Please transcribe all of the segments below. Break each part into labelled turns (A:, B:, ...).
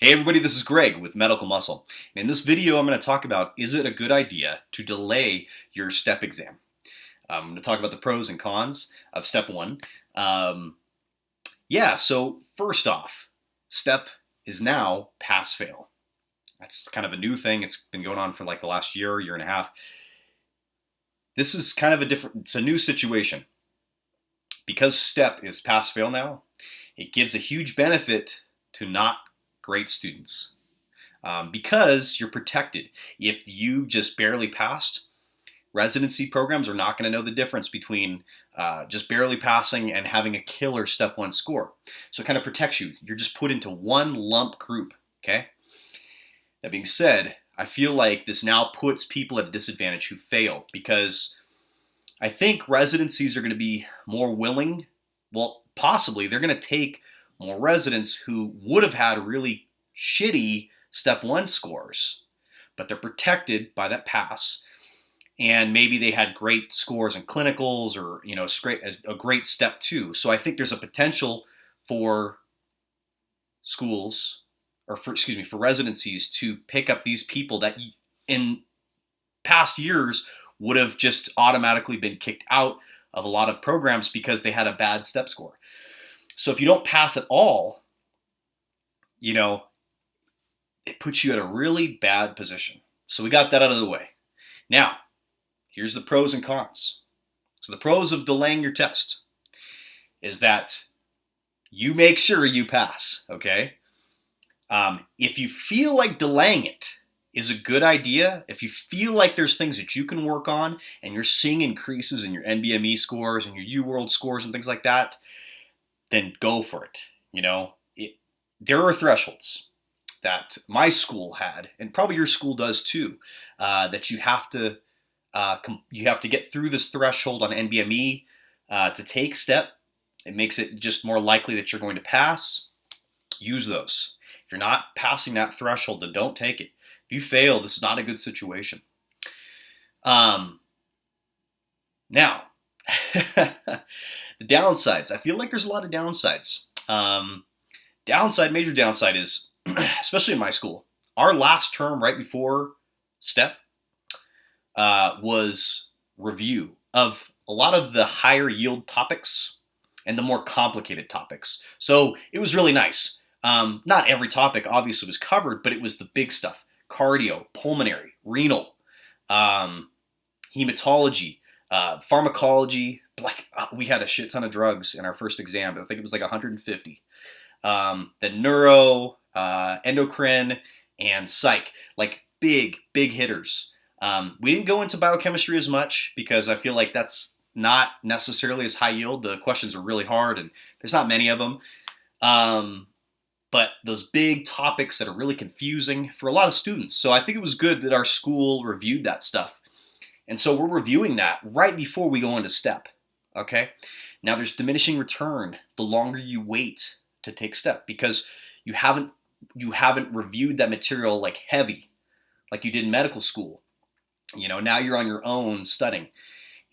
A: Hey everybody, this is Greg with Medical Muscle. And in this video, I'm going to talk about, is it a good idea to delay your STEP exam? I'm going to talk about the pros and cons of step one. So first off, step is now pass-fail. That's kind of a new thing. It's been going on for like the last year and a half. This is kind of it's a new situation. Because step is pass-fail now, it gives a huge benefit to not great students. Because you're protected. If you just barely passed, residency programs are not going to know the difference between just barely passing and having a killer step one score. So it kind of protects you. You're just put into one lump group, okay? That being said, I feel like this now puts people at a disadvantage who fail because I think residencies are going to be more willing. Well, possibly they're going to take more residents who would have had really shitty step one scores, but they're protected by that pass. And maybe they had great scores in clinicals or, a great step two. So I think there's a potential for schools for residencies to pick up these people that in past years would have just automatically been kicked out of a lot of programs because they had a bad step score. So if you don't pass at all, it puts you at a really bad position. So we got that out of the way. Now, here's the pros and cons. So the pros of delaying your test is that you make sure you pass, okay? If you feel like delaying it is a good idea, if you feel like there's things that you can work on and you're seeing increases in your NBME scores and your Uworld scores and things like that, then go for it. There are thresholds that my school had, and probably your school does too, that you have to get through this threshold on NBME to take STEP. It makes it just more likely that you're going to pass. Use those. If you're not passing that threshold, then don't take it. If you fail, this is not a good situation. Now, the downsides. I feel like there's a lot of downsides. Major downside is, especially in my school, our last term right before STEP was review of a lot of the higher yield topics and the more complicated topics. So it was really nice. Not every topic obviously was covered, but it was the big stuff. Cardio, pulmonary, renal, hematology, pharmacology. We had a shit ton of drugs in our first exam. I think it was like 150. The neuro, endocrine, and psych, like big hitters. We didn't go into biochemistry as much because I feel like that's not necessarily as high yield. The questions are really hard and there's not many of them. But those big topics that are really confusing for a lot of students. So I think it was good that our school reviewed that stuff. And so we're reviewing that right before we go into STEP. Okay? Now there's diminishing return the longer you wait to take STEP because you haven't reviewed that material like heavy, like you did in medical school. Now you're on your own studying.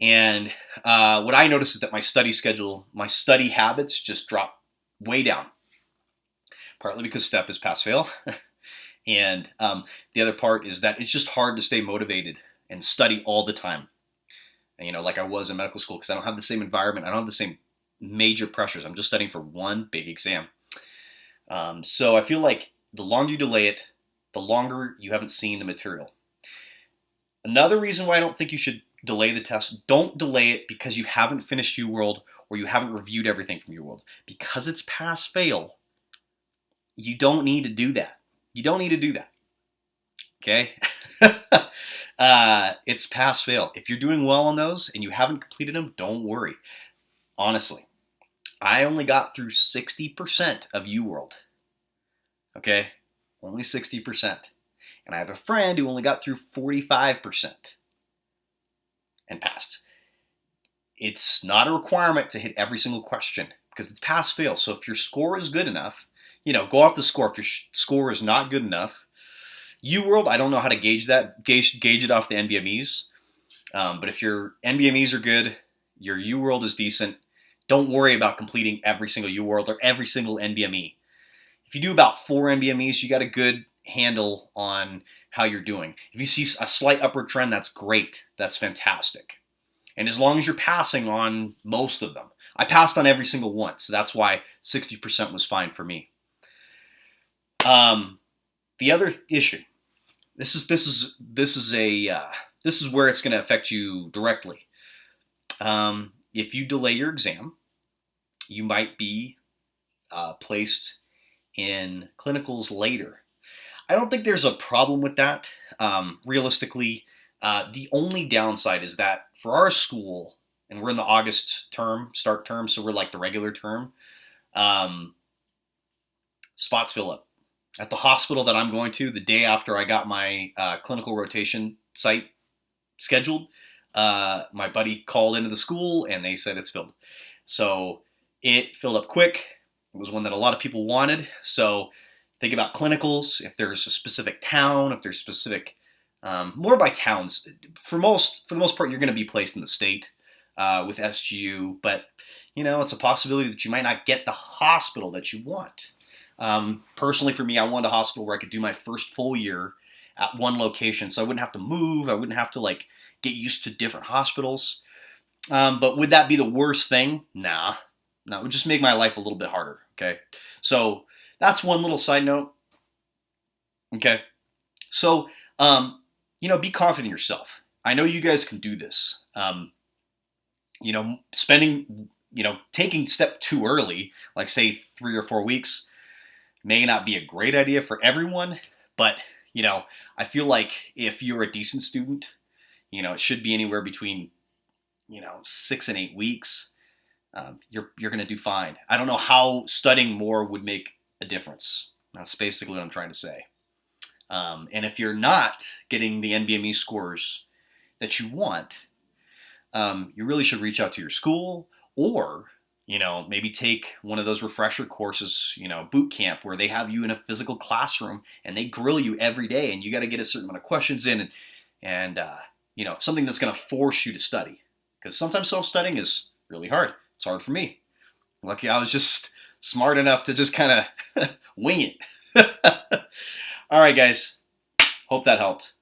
A: And what I noticed is that my study habits just drop way down. Partly because STEP is pass-fail. And the other part is that it's just hard to stay motivated and study all the time. And, like I was in medical school because I don't have the same environment. I don't have the same major pressures. I'm just studying for one big exam. So I feel like the longer you delay it, the longer you haven't seen the material. Another reason why I don't think you should delay the test, don't delay it because you haven't finished Uworld or you haven't reviewed everything from Uworld. Because it's pass-fail, you don't need to do that. You don't need to do that. Okay? It's pass-fail. If you're doing well on those and you haven't completed them, don't worry. Honestly, I only got through 60% of Uworld. Okay? Only 60%. And I have a friend who only got through 45% and passed. It's not a requirement to hit every single question because it's pass-fail. So if your score is good enough, go off the score. If your score is not good enough, Uworld, I don't know how to gauge that. Gauge it off the NBMEs. But if your NBMEs are good, your Uworld is decent, don't worry about completing every single Uworld or every single NBME. if you do about 4 NBMEs, you got a good handle on how you're doing. If you see a slight upward trend, that's great. That's fantastic. And as long as you're passing on most of them, I passed on every single one, so that's why 60% was fine for me. The other issue, this is where it's going to affect you directly. If you delay your exam, you might be placed in clinicals later. I don't think there's a problem with that. Realistically, the only downside is that for our school, and we're in the August term, start term, so we're like the regular term, spots fill up. At the hospital that I'm going to, the day after I got my clinical rotation site scheduled, my buddy called into the school and they said it's filled. So it filled up quick. It was one that a lot of people wanted. So think about clinicals. If there's a specific town, if there's specific, more by towns. For the most part, you're going to be placed in the state with SGU, but it's a possibility that you might not get the hospital that you want. Personally, for me, I wanted a hospital where I could do my first full year at one location, so I wouldn't have to move. I wouldn't have to get used to different hospitals. But would that be the worst thing? Nah. No, it would just make my life a little bit harder. Okay, so that's one little side note. Okay, so be confident in yourself. I know you guys can do this. Taking step too early, like say 3 or 4 weeks, may not be a great idea for everyone, but I feel like if you're a decent student, it should be anywhere between 6 and 8 weeks. You're going to do fine. I don't know how studying more would make a difference. That's basically what I'm trying to say. And if you're not getting the NBME scores that you want, you really should reach out to your school, or maybe take one of those refresher courses, boot camp, where they have you in a physical classroom and they grill you every day, and you got to get a certain amount of questions in, and something that's going to force you to study. Because sometimes self-studying is really hard. It's hard for me. Lucky I was just smart enough to just kind of wing it. All right, guys. Hope that helped.